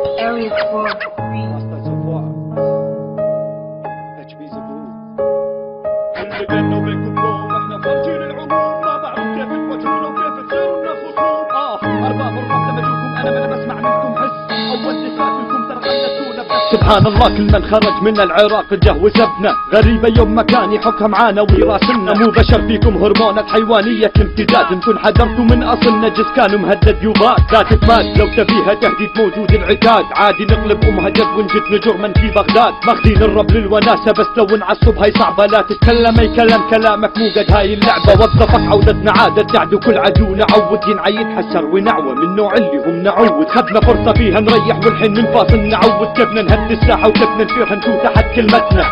Area 4. اللي بيننا وبينكم قوم، احنا خارجين العموم، ما بعرف كيف تواجهونا وكيف تصيروا لنا خصوم. ارباب الرب لما اجوكم انا ما بسمع منكم حس، اول لساتكم ترى خلتونا بس. سبحان الله كل من خرج من العراق جه وسبنا، غريبة يوم مكان يحكها معانا ويراسلنا، مو بشر فيكم هرمونات حيوانية امتداد، انتم حذرتوا من اصل نجس كانوا مهدد يوبات، لا تتماد لو تبيها تهديد موجود العتاد، عادي نقلب مهجد ونجد نجور من في بغداد، ماخذين الرب للوناسة بس لو نعصب هاي صعبة، لا تتكلم اي كلام كلامك مو قد هاي اللعبة، وظفك عودتنا عادة تعد وكل عدو نعود ينعيد حسر ونعوى من نوع اللي هم نعود، خدنا فرصة فيها نريح والحين ننفاصل نعود، كيف ننهد الساحة وكيف ننفيها نكون تحت كلمتنا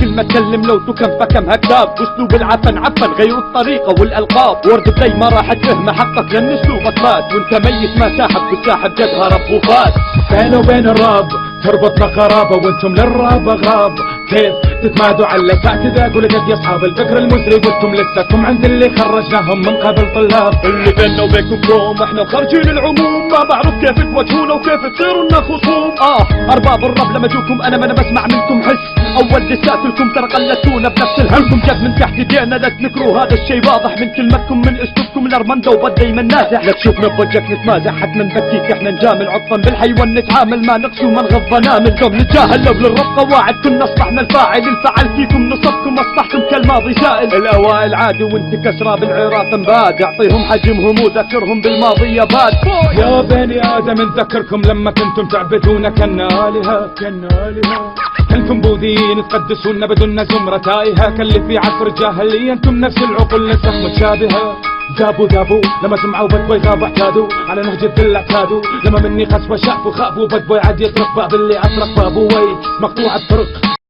كلمة كلم لو تكم فكم هكتاب، واسلوب العفن غيروا الطريقة والالقاب، ورد بلاي ما راح تفهم حقك لان اسلوبك مات، وانت ميت ما ساحب والساحب جدها رب وفات، بينه وبين الرب تربطنا قرابة وانتم للراب اغراب، كيف تتمادوا على الاساتذة ولقد يا اصحاب الفكر المزري وانتم لساتكم عند اللي خرجناهم من قبل طلاب، اللي بيننا وبينكم قوم، احنا خارجين العموم، ما بعرف كيف تواجهونا وكيف تصيروا لنا خصوم. ارباب الرب لما اجوكم انا ما بسمع منكم حس، اول لسات لكم ترى قلتونا بنفس الهمكم، جد من تحت ايدينا لا تنكروا هذا الشيء واضح من كلمتكم من اسلوبكم الارمنده وبد دايما نازح، لا تشوفنا بوجهك نتمازح حتما نبكيك احنا نجامل، عطفا بالحيوان نتعامل ما نقسو ما نغض نامل، دوم نتجاهل لو للرب قواعد كنا اصبحنا الفاعل، الفعل فيكم نصبكم اصبحتم كالماضي زائل، الاوائل عادوا وانت كسرى بالعراق مباد، اعطيهم حجمهم وذكرهم بالماضي يا باد. يا بني ادم نذكركم لما كنتم تعبدون كنا آلهة كنتم بوذيين تقدسون بدون زمرة تائهة، كاللي في عصر الجاهلية انتم نفس العقول نسخ متشابهة، ذابوا لما سمعوا بدبوا يغابوا اعتادوا على نهج الذل اعتادوا، لما مني خسوة شافوا خافوا بدبوا يعد يطرق باب اللي اطرق بابه وي مقطوع الطرق.